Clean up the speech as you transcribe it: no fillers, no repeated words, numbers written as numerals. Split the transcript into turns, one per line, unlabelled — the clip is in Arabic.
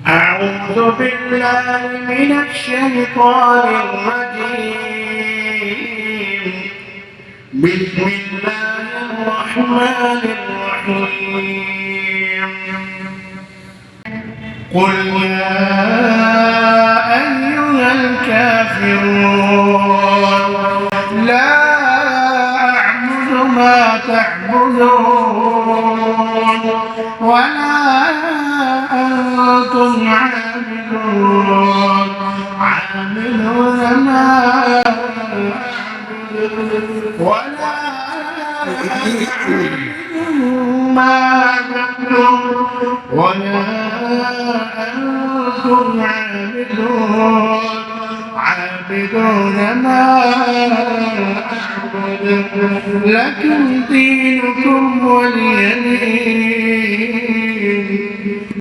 أعوذ بالله من الشيطان الرجيم. بسم الله الرحمن الرحيم. قل يا أيها الكافرون لا أعبد ما تعبدون ولا أنتم عابدون ما أعبد ولا ما عبدتم ولا أنتم عابدون ما أعبد لكم دينكم ولي دين.